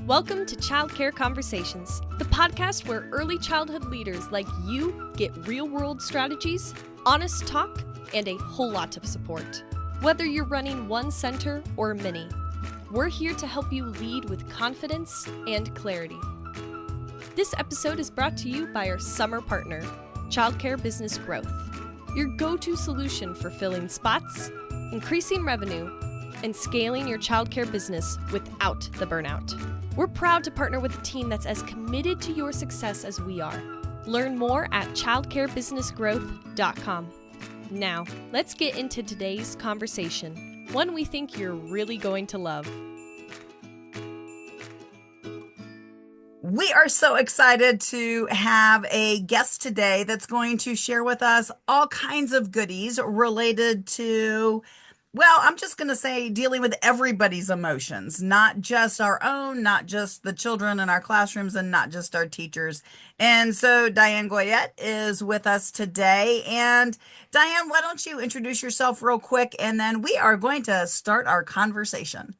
Welcome to Childcare Conversations, the podcast where early childhood leaders like you get real-world strategies, honest talk, and a whole lot of support. Whether you're running one center or many, we're here to help you lead with confidence and clarity. This episode is brought to you by our summer partner, Childcare Business Growth, your go-to solution for filling spots, increasing revenue, and scaling your childcare business without the burnout. We're proud to partner with a team that's as committed to your success as we are. Learn more at childcarebusinessgrowth.com. Now, let's get into today's conversation, one we think you're really going to love. We are so excited to have a guest today that's going to share with us all kinds of goodies related to, well, I'm just going to say dealing with everybody's emotions, not just our own, not just the children in our classrooms, and not just our teachers. And so Diane Goyette is with us today. And Diane, why don't you introduce yourself real quick, and then we are going to start our conversation.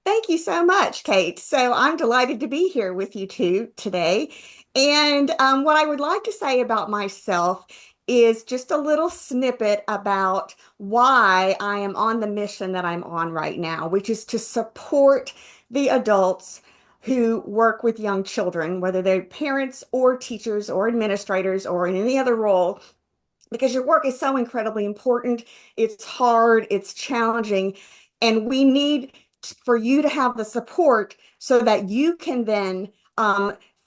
Thank you so much, Kate. So I'm delighted to be here with you two today. And what I would like to say about myself is just a little snippet about why I am on the mission that I'm on right now, which is to support the adults who work with young children, whether they're parents or teachers or administrators or in any other role, because your work is so incredibly important. It's hard, it's challenging, and we need for you to have the support so that you can then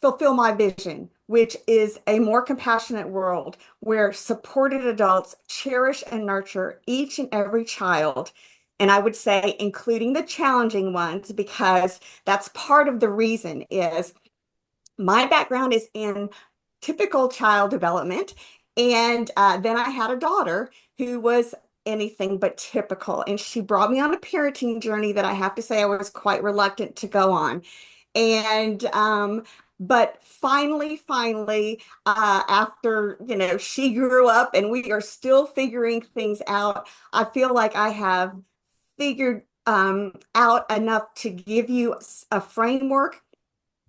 fulfill my vision, which is a more compassionate world where supported adults cherish and nurture each and every child. And I would say, including the challenging ones, because that's part of the reason is my background is in typical child development. And then I had a daughter who was anything but typical. And she brought me on a parenting journey that I have to say I was quite reluctant to go on. And but finally, after, she grew up and we are still figuring things out, I feel like I have figured out enough to give you a framework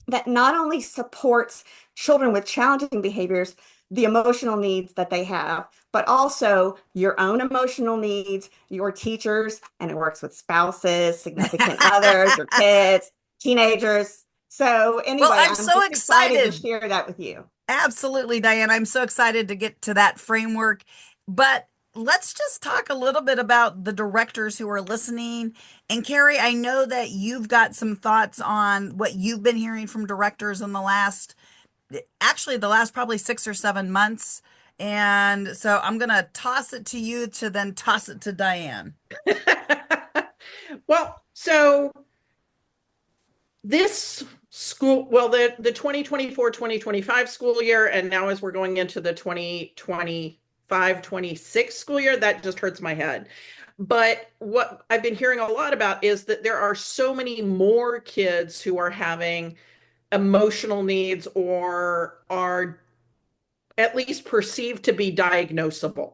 that not only supports children with challenging behaviors, the emotional needs that they have, but also your own emotional needs, your teachers, and it works with spouses, significant others, or kids, teenagers. So anyway, Well, I'm just so excited to share that with you. Absolutely, Diane. I'm so excited to get to that framework. But let's just talk a little bit about the directors who are listening. And Carrie, I know that you've got some thoughts on what you've been hearing from directors in the last probably 6 or 7 months. And so I'm going to toss it to you to then toss it to Diane. Well, so this school, the 2024-2025 school year, and now as we're going into the 2025-26 school year, that just hurts my head. But what I've been hearing a lot about is that there are so many more kids who are having emotional needs or are at least perceived to be diagnosable.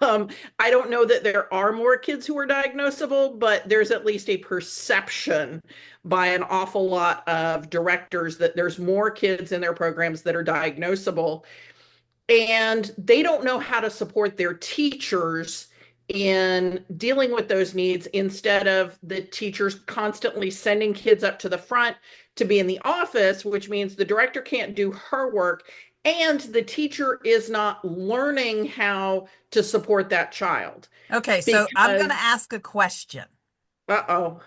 I don't know that there are more kids who are diagnosable, but there's at least a perception by an awful lot of directors that there's more kids in their programs that are diagnosable, and they don't know how to support their teachers in dealing with those needs, instead of the teachers constantly sending kids up to the front to be in the office, which means the director can't do her work and the teacher is not learning how to support that child. Okay, so I'm going to ask a question. Uh-oh.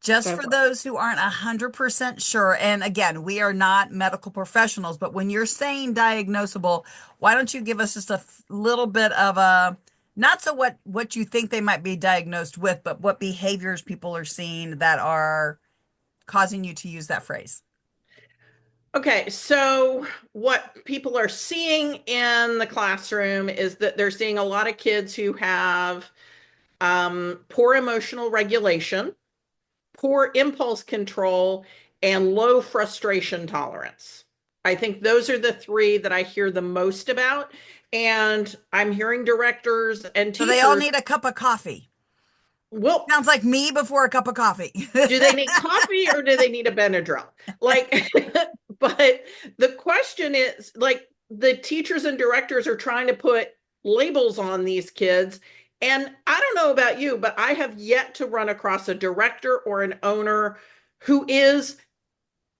Just for those who aren't 100% sure, and again, we are not medical professionals, but when you're saying diagnosable, why don't you give us just a little bit of a, not so what you think they might be diagnosed with, but what behaviors people are seeing that are causing you to use that phrase? Okay, so what people are seeing in the classroom is that they're seeing a lot of kids who have poor emotional regulation, poor impulse control, and low frustration tolerance. I think those are the three that I hear the most about. And I'm hearing directors and teachers. So they all need a cup of coffee. Well, Sounds like me before a cup of coffee. do they need coffee or do they need a Benadryl? Like, but the question is, like, the teachers and directors are trying to put labels on these kids. And I don't know about you, but I have yet to run across a director or an owner who is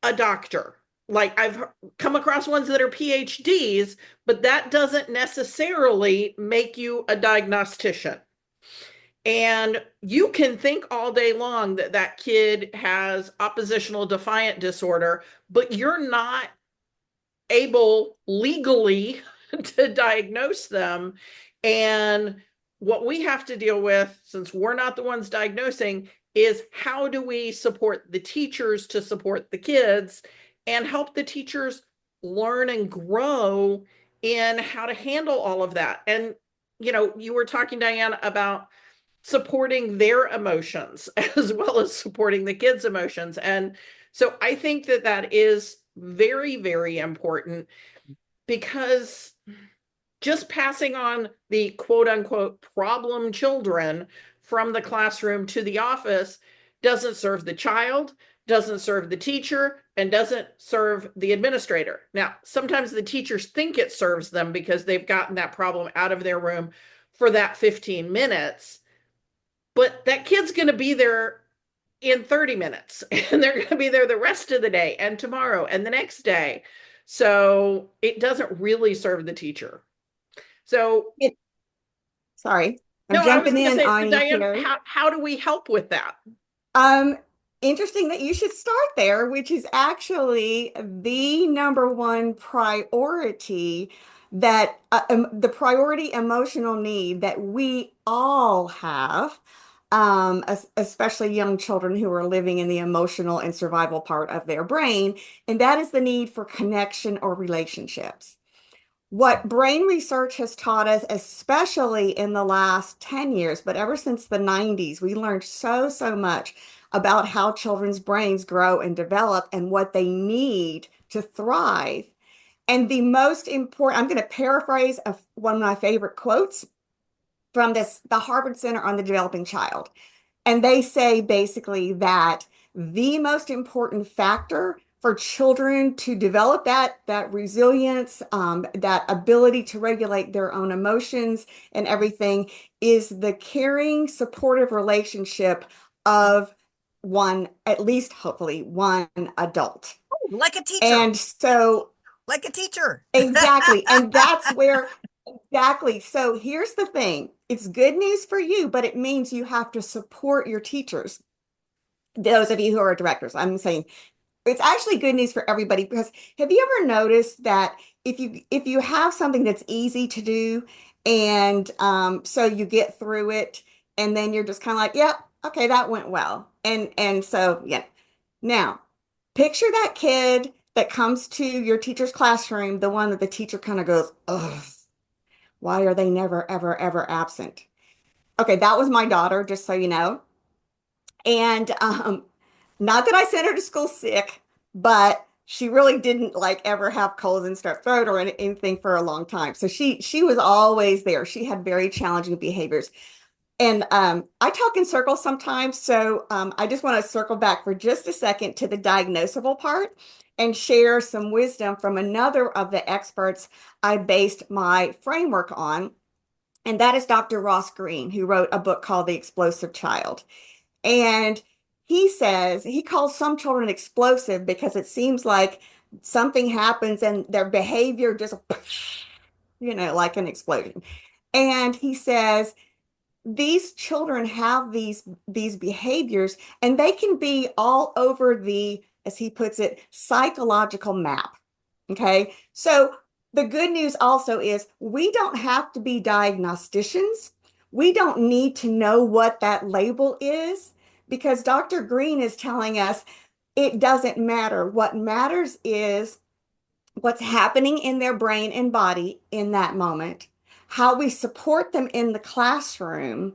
a doctor. Like, I've come across ones that are PhDs, but that doesn't necessarily make you a diagnostician. And you can think all day long that that kid has oppositional defiant disorder, but you're not able legally to diagnose them. And what we have to deal with, since we're not the ones diagnosing, is how do we support the teachers to support the kids and help the teachers learn and grow in how to handle all of that. And, you were talking, Diane, about supporting their emotions as well as supporting the kids' emotions. And so I think that that is very, very important, because just passing on the quote unquote problem children from the classroom to the office doesn't serve the child, doesn't serve the teacher, and doesn't serve the administrator. Now, sometimes the teachers think it serves them because they've gotten that problem out of their room for that 15 minutes. But that kid's going to be there in 30 minutes, and they're going to be there the rest of the day and tomorrow and the next day. So it doesn't really serve the teacher. So, Sorry, I'm no, I was jumping going to in say, so on you, Diane, Carrie. how do we help with that? Um, Interesting that you should start there, which is actually the number one priority that the priority emotional need that we all have, especially young children who are living in the emotional and survival part of their brain, and that is the need for connection or relationships. What brain research has taught us, especially in the last 10 years, but ever since the 90s, we learned so much about how children's brains grow and develop and what they need to thrive. And the most important, I'm going to paraphrase one of my favorite quotes from the Harvard Center on the Developing Child. And they say basically that the most important factor for children to develop that resilience, that ability to regulate their own emotions and everything is the caring, supportive relationship of one, at least hopefully one adult. Like a teacher. And so Like a teacher. exactly. And that's where, exactly. So here's the thing. It's good news for you, but it means you have to support your teachers. Those of you who are directors, I'm saying it's actually good news for everybody, because have you ever noticed that if you have something that's easy to do and so you get through it and then you're just kind of like, yep, okay, that went well. And so yeah. Now, picture that kid that comes to your teacher's classroom, the one that the teacher kind of goes, ugh, why are they never, ever, ever absent? Okay, that was my daughter, just so you know. And not that I sent her to school sick, but she really didn't like ever have colds and strep throat or anything for a long time. So she was always there. She had very challenging behaviors. And I talk in circles sometimes, so I just want to circle back for just a second to the diagnosable part and share some wisdom from another of the experts I based my framework on, and that is Dr. Ross Greene, who wrote a book called The Explosive Child. And he says he calls some children explosive because it seems like something happens and their behavior just, like an explosion. And he says, these children have these behaviors and they can be all over the, as he puts it, psychological map. Okay. So the good news also is we don't have to be diagnosticians. We don't need to know what that label is, because Dr. Greene is telling us it doesn't matter. What matters is what's happening in their brain and body in that moment, how we support them in the classroom,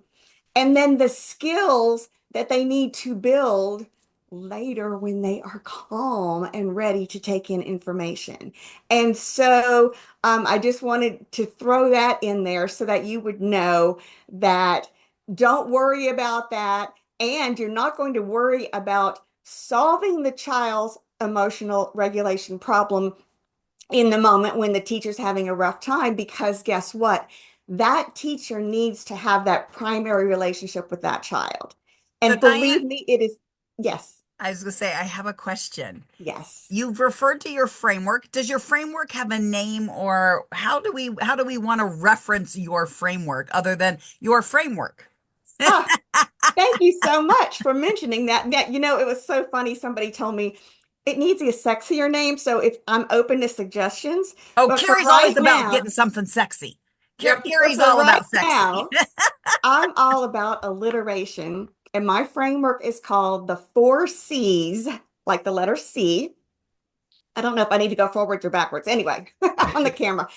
and then the skills that they need to build later when they are calm and ready to take in information. And so I just wanted to throw that in there so that you would know that Don't worry about that. And you're not going to worry about solving the child's emotional regulation problem in the moment when the teacher's having a rough time, because guess what? That teacher needs to have that primary relationship with that child. So And Diane, believe me, it is, yes, I was going to say, I have a question. yes. You've referred to your framework. Does your framework have a name, or how do we want to reference your framework other than your framework? Ah, thank you so much for mentioning that. It was so funny. Somebody told me it needs a sexier name. So if I'm open to suggestions, Oh, but for Carrie's always right about now, getting something sexy. yep, but Carrie's for all right about sexy. now, I'm all about alliteration. And my framework is called the 4 C's, like the letter C. I don't know if I need to go forwards or backwards. Anyway, on the camera.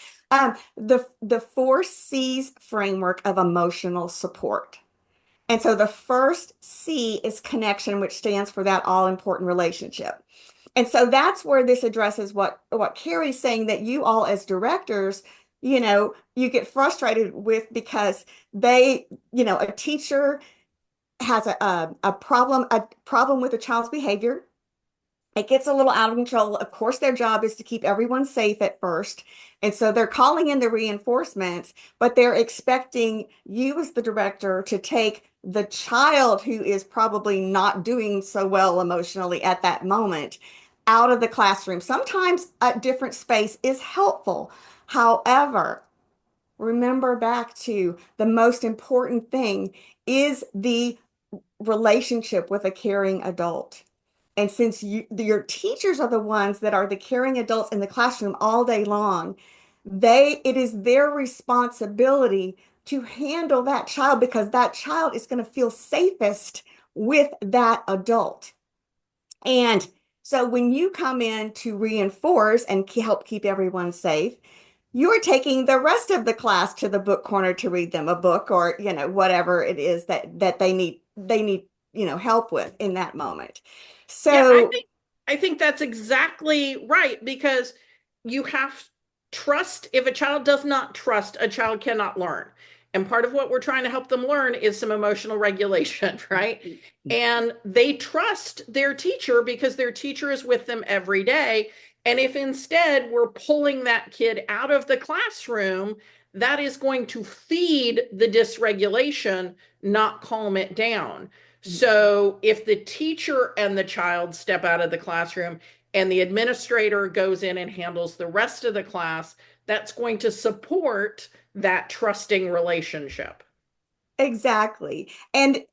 The 4 C's framework of emotional support. And so the first C is connection, which stands for that all important relationship. And so that's where this addresses what Carrie's saying, that you all as directors, you get frustrated with, because a teacher has a problem with a child's behavior. It gets a little out of control. Of course, their job is to keep everyone safe at first. And so they're calling in the reinforcements, but they're expecting you as the director to take the child who is probably not doing so well emotionally at that moment out of the classroom. Sometimes a different space is helpful. However, remember back to the most important thing is the relationship with a caring adult. And since your teachers are the ones that are the caring adults in the classroom all day long, it is their responsibility to handle that child, because that child is going to feel safest with that adult. And so when you come in to reinforce and help keep everyone safe, you're taking the rest of the class to the book corner to read them a book, or whatever it is that they need help with in that moment. Yeah, So I think that's exactly right, because you have trust. If a child does not trust, a child cannot learn. And part of what we're trying to help them learn is some emotional regulation, right? And they trust their teacher because their teacher is with them every day. And if instead we're pulling that kid out of the classroom, that is going to feed the dysregulation, not calm it down. So if the teacher and the child step out of the classroom and the administrator goes in and handles the rest of the class, that's going to support that trusting relationship. exactly. And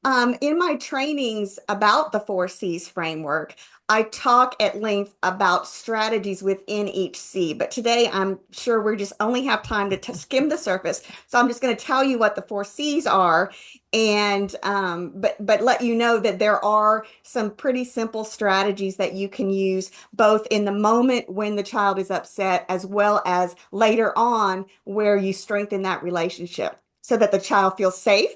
in my trainings about the 4 C's framework, I talk at length about strategies within each C. But today, I'm sure we just only have time to skim the surface. So I'm just going to tell you what the 4 C's are, and but let you know that there are some pretty simple strategies that you can use both in the moment when the child is upset, as well as later on, where you strengthen that relationship so that the child feels safe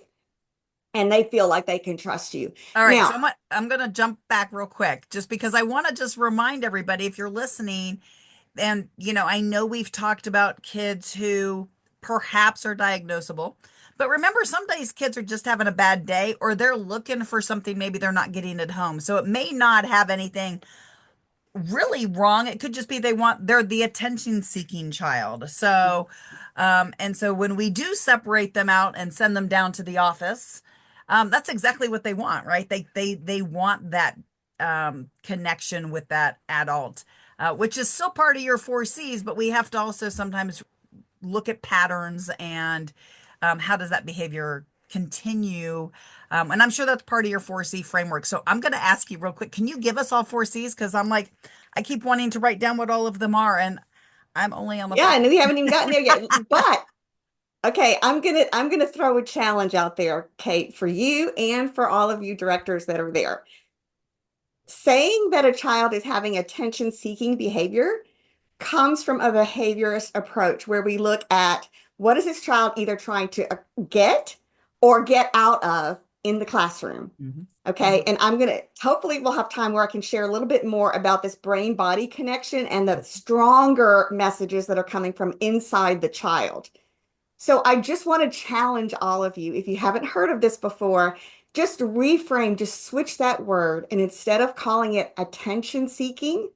and they feel like they can trust you. All right, so Now, I'm gonna jump back real quick, just because I want to just remind everybody, if you're listening, and I know we've talked about kids who perhaps are diagnosable, but remember, some days kids are just having a bad day, or they're looking for something maybe they're not getting at home. So it may not have anything really wrong. It could just be they're the attention seeking child. So, and so when we do separate them out and send them down to the office, that's exactly what they want, right? They want that connection with that adult, which is still part of your 4 C's, but we have to also sometimes look at patterns and how does that behavior continue. And I'm sure that's part of your 4 C framework. So I'm going to ask you real quick, can you give us all 4 C's? Because I keep wanting to write down what all of them are, and I'm only on the yeah, first. and we haven't even gotten there yet. But okay, I'm gonna throw a challenge out there, Kate, for you and for all of you directors that are there. Saying that a child is having attention-seeking behavior comes from a behaviorist approach, where we look at what is this child either trying to get or get out of in the classroom. Mhm. Okay. And hopefully we'll have time where I can share a little bit more about this brain body connection and the stronger messages that are coming from inside the child. So I just want to challenge all of you. If you haven't heard of this before, just reframe, just switch that word. And instead of calling it attention seeking,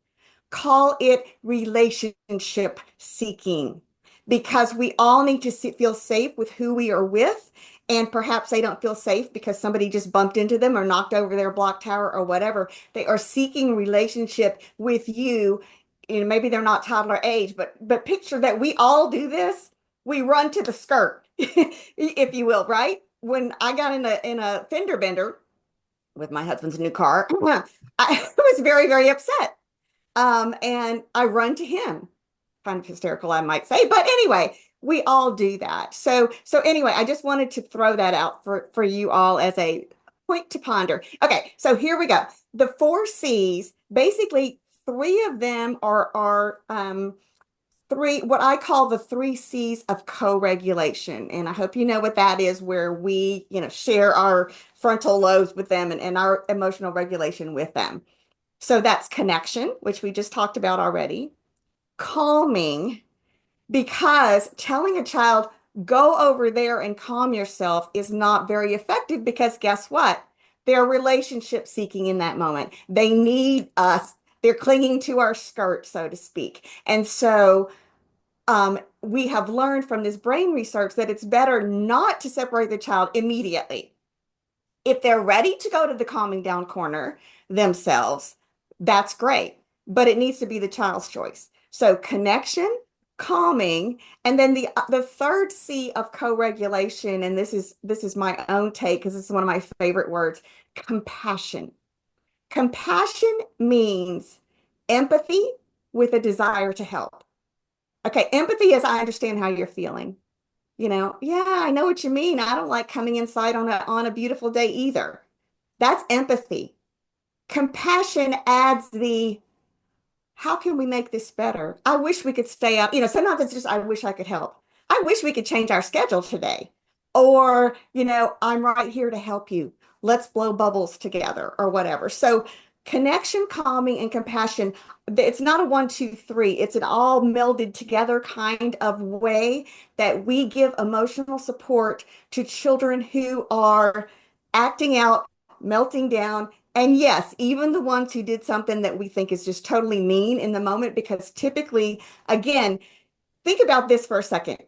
call it relationship seeking, because we all need to feel safe with who we are with. And perhaps they don't feel safe because somebody just bumped into them or knocked over their block tower or whatever. They are seeking relationship with you. You know, maybe they're not toddler age, but picture that we all do this. We run to the skirt, if you will, right? When I got in a fender bender with my husband's new car, I was very, very upset. And I run to him. Kind of hysterical, I might say. But anyway, we all do that. So anyway, I just wanted to throw that out for you all as a point to ponder. Okay, so here we go. The four C's, basically three of them are three, what I call the three C's of co-regulation. And I hope you know what that is, where we, share our frontal lobes with them and our emotional regulation with them. So that's connection, which we just talked about already. Calming, because telling a child, go over there and calm yourself is not very effective, because guess what? They're relationship seeking in that moment. They need us. They're clinging to our skirt, so to speak. And so we have learned from this brain research that it's better not to separate the child immediately. If they're ready to go to the calming down corner themselves, that's great, but it needs to be the child's choice. So connection, calming, and then the third C of co-regulation, and this is my own take because this is one of my favorite words, compassion. Compassion means empathy with a desire to help. Okay, empathy is I understand how you're feeling. Yeah, I know what you mean. I don't like coming inside on a beautiful day either. That's empathy. Compassion adds the, how can we make this better? I wish we could stay up. Sometimes it's just, I wish I could help. I wish we could change our schedule today. Or, I'm right here to help you. Let's blow bubbles together or whatever. So connection, calming, and compassion, it's not a 1, 2, 3. It's an all melded together kind of way that we give emotional support to children who are acting out, melting down. And yes, even the ones who did something that we think is just totally mean in the moment, because typically, again, think about this for a second.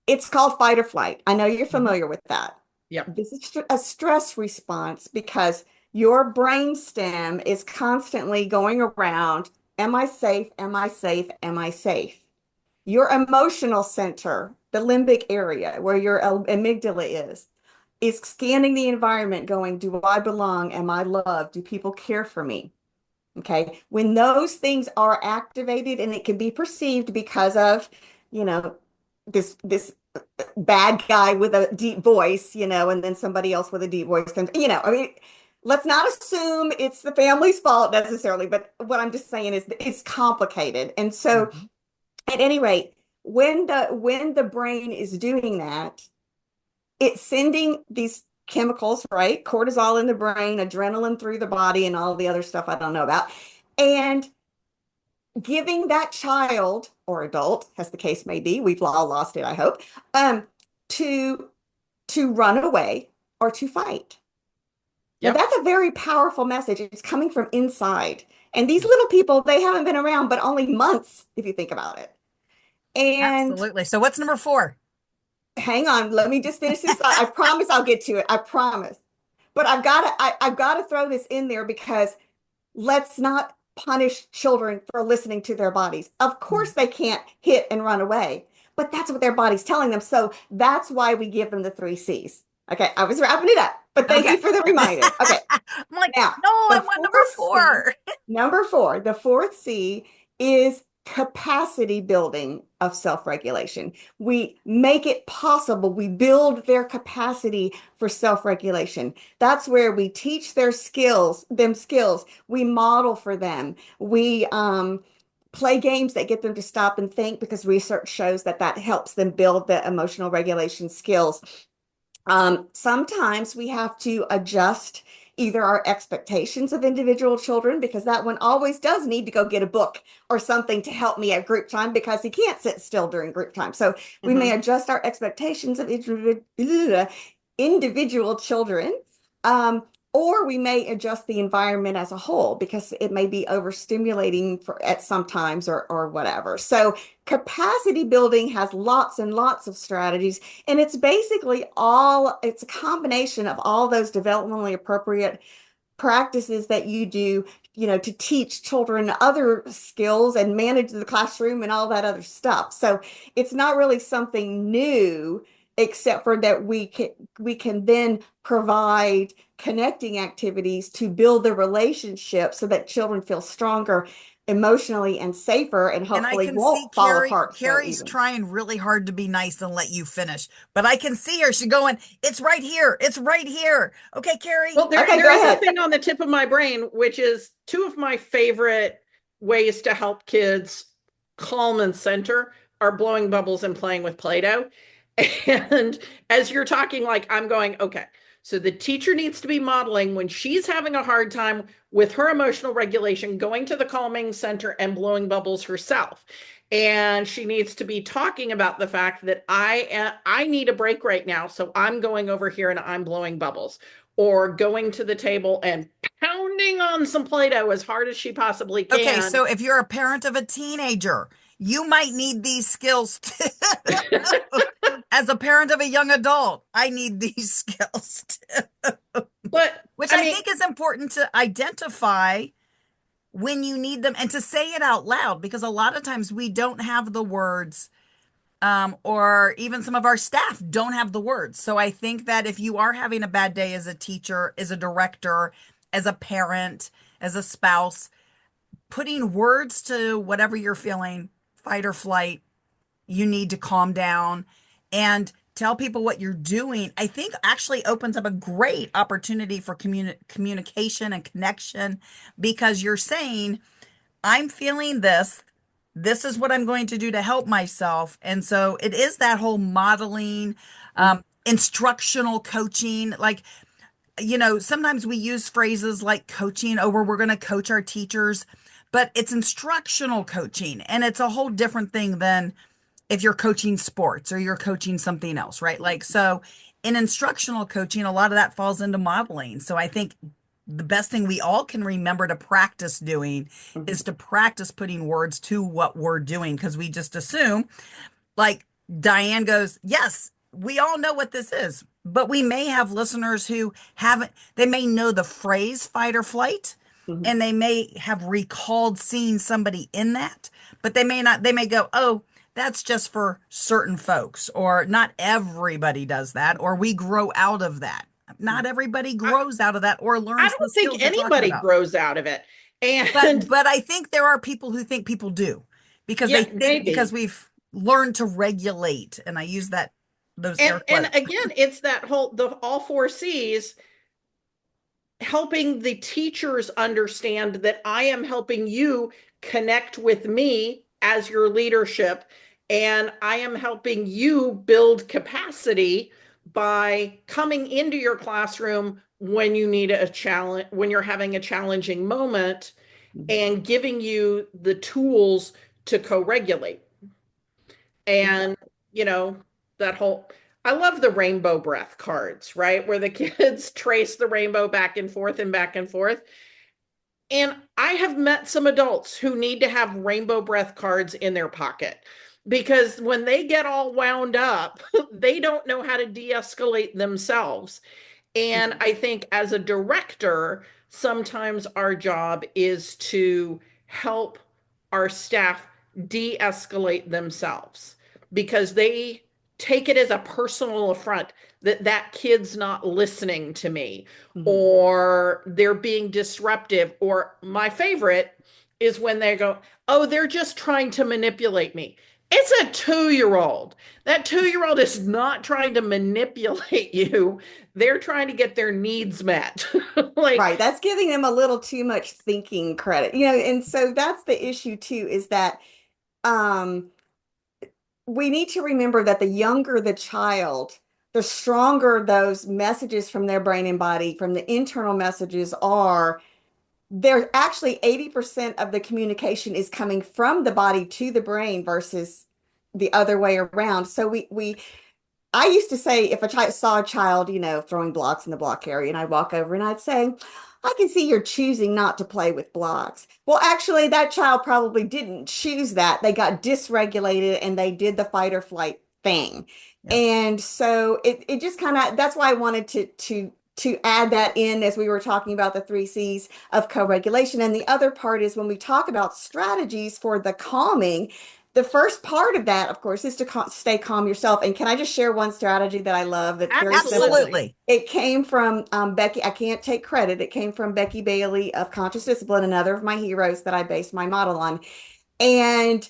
It's called fight or flight. I know you're familiar with that. Yeah. This is a stress response because your brain stem is constantly going around, am I safe? Am I safe? Am I safe? Your emotional center, the limbic area where your amygdala is scanning the environment going, do I belong? Am I loved? Do people care for me? Okay. When those things are activated, and it can be perceived because of, you know, this bad guy with a deep voice, and then somebody else with a deep voice comes, I mean, let's not assume it's the family's fault necessarily, but what I'm just saying is it's complicated. And so at any rate, when the brain is doing that, it's sending these chemicals, right? Cortisol in the brain, adrenaline through the body, and all the other stuff I don't know about. And giving that child or adult, as the case may be, we've all lost it, I hope, to run away or to fight. Now, Yep. that's a very powerful message. It's coming from inside. And these little people, they haven't been around but only months, if you think about it. And Absolutely. So what's number 4? hang on, let me just finish this thought. I promise I'll get to it. I promise. But I've got to throw this in there, because let's not punish children for listening to their bodies. Of course they can't hit and run away, but that's what their body's telling them. So that's why we give them the 3 C's. Okay, I was wrapping it up, but thank you for the reminder. Okay. I'm like, Now, no, I the want number fourth 4. number 4, the fourth C is capacity building of self-regulation. We make it possible. We build their capacity for self-regulation. That's where we teach them skills. We model for them. We play games that get them to stop and think, because research shows that helps them build the emotional regulation skills. Sometimes we have to adjust either our expectations of individual children, because that one always does need to go get a book or something to help me at group time because he can't sit still during group time. So we may adjust our expectations of individual children. Or we may adjust the environment as a whole because it may be overstimulating at some times or whatever. So capacity building has lots and lots of strategies, and it's basically it's a combination of all those developmentally appropriate practices that you do, to teach children other skills and manage the classroom and all that other stuff. So it's not really something new, except for that we can then provide connecting activities to build the relationship so that children feel stronger emotionally and safer and And I hopefully can see won't fall Carrie, apart so Carrie's easily. trying really hard to be nice and let you finish. But I can see her. She's going, it's right here. It's right here. Okay, Carrie. Well, Okay, there go is a ahead. thing on the tip of my brain, which is two of my favorite ways to help kids calm and center are blowing bubbles and playing with Play-Doh. And as you're talking, like I'm going, okay, so the teacher needs to be modeling when she's having a hard time with her emotional regulation, going to the calming center and blowing bubbles herself. And she needs to be talking about the fact that I need a break right now, so I'm going over here and I'm blowing bubbles, or going to the table and pounding on some Play-Doh as hard as she possibly Okay, can. so if you're a parent of a teenager, you might need these skills too. As a parent of a young adult, I need these skills too. But Which I I mean, think is important to identify when you need them and to say it out loud, because a lot of times we don't have the words, or even some of our staff don't have the words. So I think that if you are having a bad day as a teacher, as a director, as a parent, as a spouse, putting words to whatever you're feeling, fight or flight, you need to calm down and tell people what you're doing, I think actually opens up a great opportunity for communication and connection, because you're saying, I'm feeling this. This is what I'm going to do to help myself. And so it is that whole modeling, instructional coaching. Like, sometimes we use phrases like coaching, or we're going to coach our teachers, but it's instructional coaching. And it's a whole different thing than if you're coaching sports or you're coaching something else, right? Like, so in instructional coaching, a lot of that falls into modeling. So I think the best thing we all can remember to practice doing is to practice putting words to what we're doing, because we just assume, like Diane goes, yes, we all know what this is, but we may have listeners who haven't, they may know the phrase fight or flight, and they may have recalled seeing somebody in that, but they may not, they may go, oh, that's just for certain folks, or not everybody does that, or we grow out of that. Not everybody grows out of that or I learns the don't think skills you're talking anybody about. grows out of it. But And but I think there are people who think people do, because they yeah, think, because maybe. we've learned to regulate, and I use that, those air And quotes. again, it's that whole the all four C's, helping the teachers understand that I am helping you connect with me as your leadership, and I am helping you build capacity by coming into your classroom when you need a challenge, when you're having a challenging moment, and giving you the tools to co-regulate. And, you know, that whole, I love the rainbow breath cards, right? Where the kids trace the rainbow back and forth and back and forth. And I have met some adults who need to have rainbow breath cards in their pocket, because when they get all wound up, they don't know how to de escalate themselves. And I think as a director, sometimes our job is to help our staff de escalate themselves, because they take it as a personal affront that that kid's not listening to me, or they're being disruptive. Or my favorite is when they go, oh, they're just trying to manipulate me. It's a 2-year old. That 2-year old is not trying to manipulate you. They're trying to get their needs met. Like, Right. That's giving them a little too much thinking credit, and so that's the issue too, is that um, we need to remember that the younger the child, the stronger those messages from their brain and body, from the internal messages are, they're actually 80% of the communication is coming from the body to the brain versus the other way around. So I used to say if a child saw a child, throwing blocks in the block area, and I'd walk over and I'd say, I can see you're choosing not to play with blocks. Well, actually, that child probably didn't choose that. They got dysregulated and they did the fight or flight thing. Yep. And so it just kind of, that's why I wanted to add that in as we were talking about the 3 C's of co-regulation. And the other part is when we talk about strategies for the calming, the first part of that, of course, is to stay calm yourself. And can I just share one strategy that I love that's very simple? Absolutely. It came from Becky. I can't take credit. It came from Becky Bailey of Conscious Discipline, another of my heroes that I based my model on. And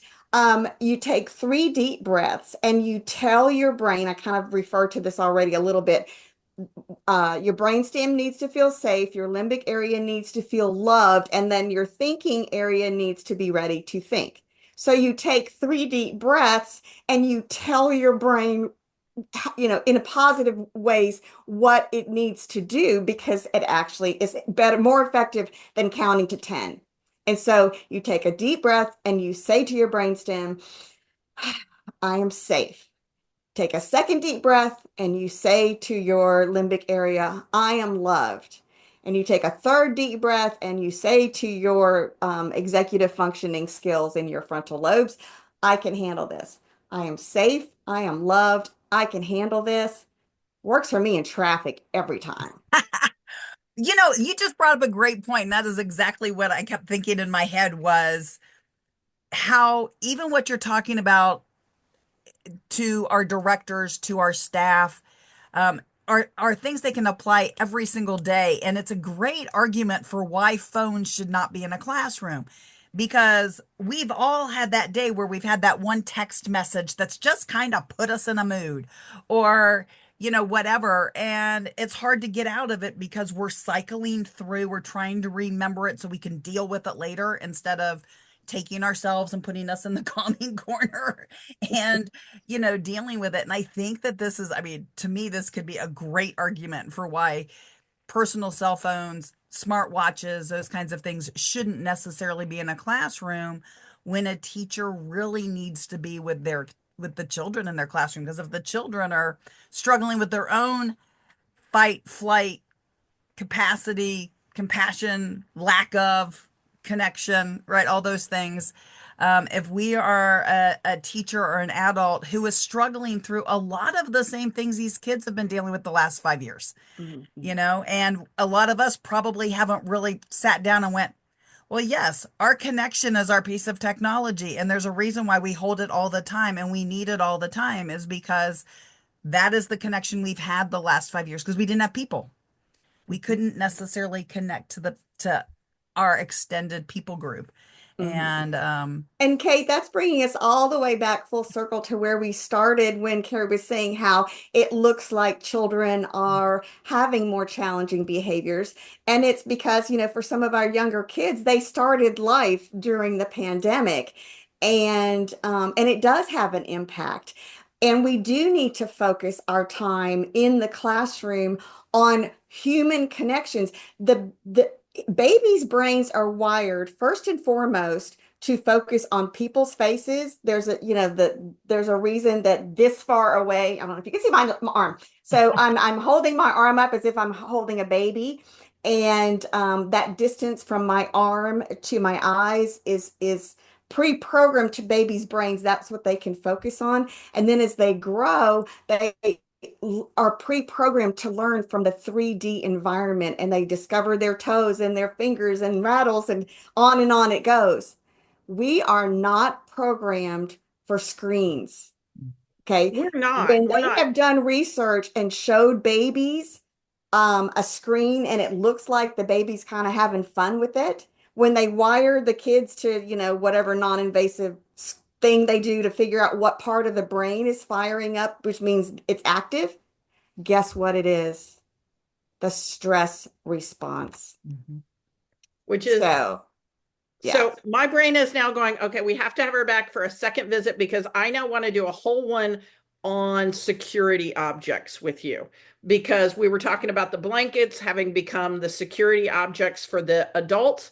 you take 3 deep breaths and you tell your brain, I kind of referred to this already a little bit, your brainstem needs to feel safe, your limbic area needs to feel loved, and then your thinking area needs to be ready to think. So you take 3 deep breaths and you tell your brain, in a positive ways what it needs to do, because it actually is better, more effective than counting to 10. And so you take a deep breath and you say to your brainstem, I am safe. Take a second deep breath and you say to your limbic area, I am loved. And you take a third deep breath and you say to your executive functioning skills in your frontal lobes, I can handle this. I am safe. I am loved. I can handle this. Works for me in traffic every time. You just brought up a great point, and that is exactly what I kept thinking in my head was how even what you're talking about to our directors, to our staff, are things they can apply every single day. And it's a great argument for why phones should not be in a classroom, because we've all had that day where we've had that one text message that's just kind of put us in a mood, or whatever. And it's hard to get out of it because we're cycling through, we're trying to remember it so we can deal with it later instead of taking ourselves and putting us in the calming corner and, dealing with it. And I think that this is, I mean, to me, this could be a great argument for why personal cell phones, smartwatches, those kinds of things shouldn't necessarily be in a classroom when a teacher really needs to be with the children in their classroom. Because if the children are struggling with their own fight, flight, capacity, compassion, lack of connection, right? All those things. If we are a teacher or an adult who is struggling through a lot of the same things these kids have been dealing with the last 5 years, and a lot of us probably haven't really sat down and went, well, yes, our connection is our piece of technology. And there's a reason why we hold it all the time and we need it all the time, is because that is the connection we've had the last 5 years, because we didn't have people. We couldn't necessarily connect to our extended people group. And Kate, that's bringing us all the way back full circle to where we started when Carrie was saying how it looks like children are having more challenging behaviors. And it's because, for some of our younger kids, they started life during the pandemic, and it does have an impact. And we do need to focus our time in the classroom on human connections. The babies' brains are wired first and foremost to focus on people's faces. There's a reason that this far away, I don't know if you can see my arm. So I'm holding my arm up as if I'm holding a baby. And that distance from my arm to my eyes is pre-programmed to babies' brains. That's what they can focus on. And then as they grow, they are pre-programmed to learn from the 3D environment, and they discover their toes and their fingers and rattles, and on it goes. We are not programmed for screens. Okay. We're not. When they have done research and showed babies a screen and it looks like the baby's kind of having fun with it, when they wire the kids to, whatever non-invasive thing they do to figure out what part of the brain is firing up, which means it's active, guess what it is? The stress response. Which is so my brain is now going, okay, we have to have her back for a second visit, because I now want to do a whole one on security objects with you, because we were talking about the blankets having become the security objects for the adults.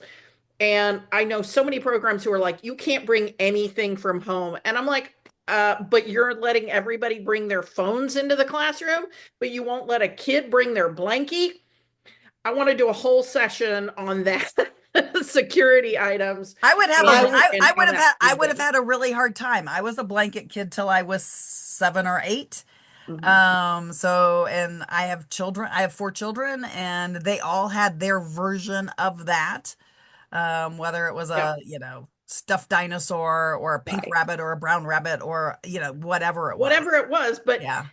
And I know so many programs who are like, you can't bring anything from home. And I'm like, but you're letting everybody bring their phones into the classroom, but you won't let a kid bring their blankie. I want to do a whole session on that. Security items. I would have and- I and would how have had that I would have feeds had a really hard time. I was a blanket kid till I was 7 or 8. So, and I have children. I have 4 children, and they all had their version of that. Whether it was Yep. a stuffed dinosaur or a pink Right. rabbit or a brown rabbit or whatever it was. whatever it was. But Yeah.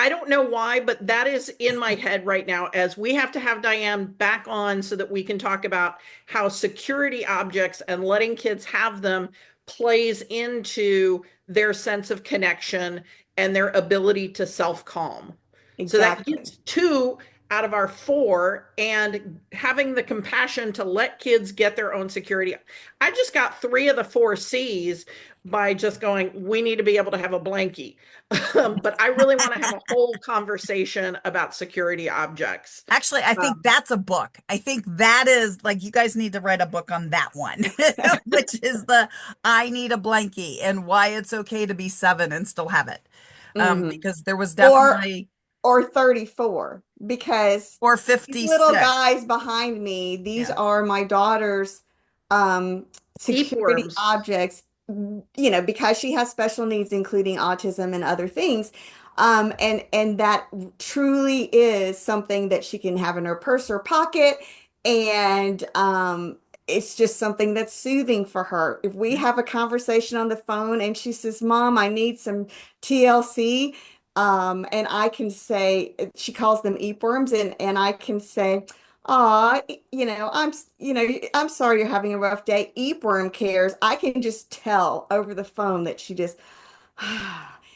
I don't know why, but that is in my head right now, as we have to have Diane back on so that we can talk about how security objects and letting kids have them plays into their sense of connection and their ability to self-calm. So that Exactly. gets 2 out of our 4, and having the compassion to let kids get their own security. I just got 3 of the 4 C's by just going, we need to be able to have a blankie. But I really want to have a whole conversation about security objects. Actually, I think that's a book. I think that is like, you guys need to write a book on that one, which is the I need a blankie and why it's okay to be 7 and still have it. Because there was definitely Or 34, because or these 56. little guys behind me, these Yeah. are my daughter's security Tapeworms. objects, because she has special needs, including autism and other things. And that truly is something that she can have in her purse or pocket. And it's just something that's soothing for her. If we have a conversation on the phone and she says, Mom, I need some TLC. And I can say, she calls them earworms, and I can say, I'm sorry you're having a rough day. Earworm cares. I can just tell over the phone that she just,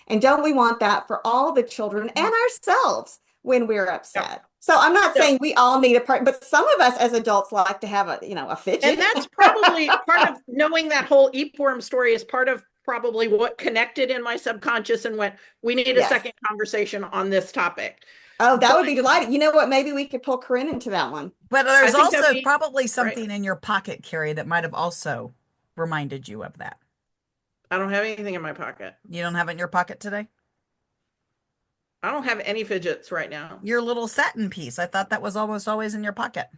and don't we want that for all the children and ourselves when we're upset? Yep. So I'm not Yep. saying we all need a part, but some of us as adults like to have a fidget. And that's probably part of knowing that whole earworm story is part of probably what connected in my subconscious and went, we need a Yes. second conversation on this topic. Oh, that would be delighted. You know what? Maybe we could pull Corinne into that one. But there's think that'd also be probably something in your pocket, Carrie, that might have also reminded you of that. I don't have anything in my pocket. You don't have it in your pocket today? I don't have any fidgets right now. Your little satin piece. I thought that was almost always in your pocket.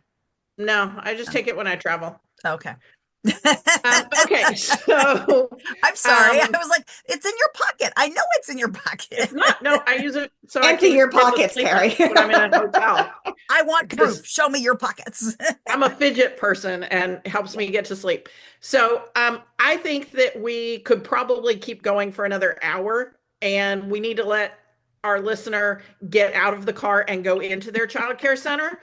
No, I just take it when I travel. Okay. Okay, so I'm sorry. I was like, it's in your pocket. I know it's in your pocket. it's not. No, I use it so Empty I can your get to pockets, sleep Carrie. when I'm in a hotel. I want Because- proof. Show me your pockets. I'm a fidget person, and it helps me get to sleep. So I think that we could probably keep going for another hour, and we need to let our listener get out of the car and go into their child care center.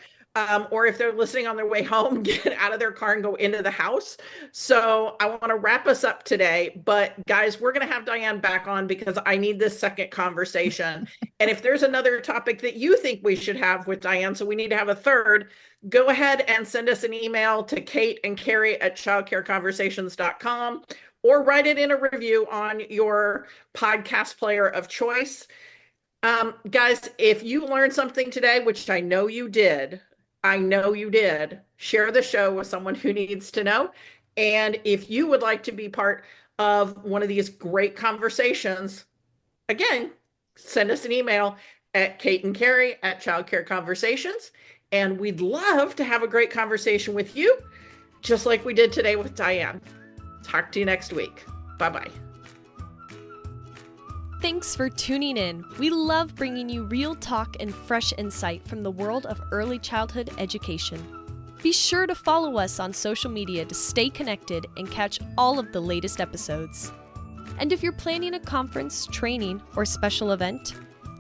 Or if they're listening on their way home, get out of their car and go into the house. So I want to wrap us up today. But guys, we're going to have Diane back on because I need this second conversation. And if there's another topic that you think we should have with Diane, so we need to have a third, go ahead and send us an email to Kate and Carrie at childcareconversations.com, or write it in a review on your podcast player of choice. Guys, if you learned something today, which I know you did, share the show with someone who needs to know. And if you would like to be part of one of these great conversations, again, send us an email at Kate and Carrie at Child Care Conversations. And we'd love to have a great conversation with you, just like we did today with Diane. Talk to you next week. Bye-bye. Thanks for tuning in. We love bringing you real talk and fresh insight from the world of early childhood education. Be sure to follow us on social media to stay connected and catch all of the latest episodes. And if you're planning a conference, training, or special event,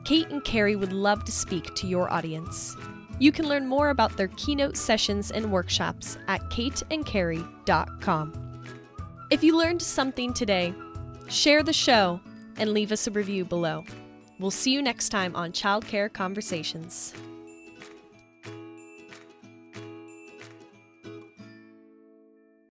Kate and Carrie would love to speak to your audience. You can learn more about their keynote sessions and workshops at kateandcarrie.com. If you learned something today, share the show and leave us a review below. We'll see you next time on Child Care Conversations.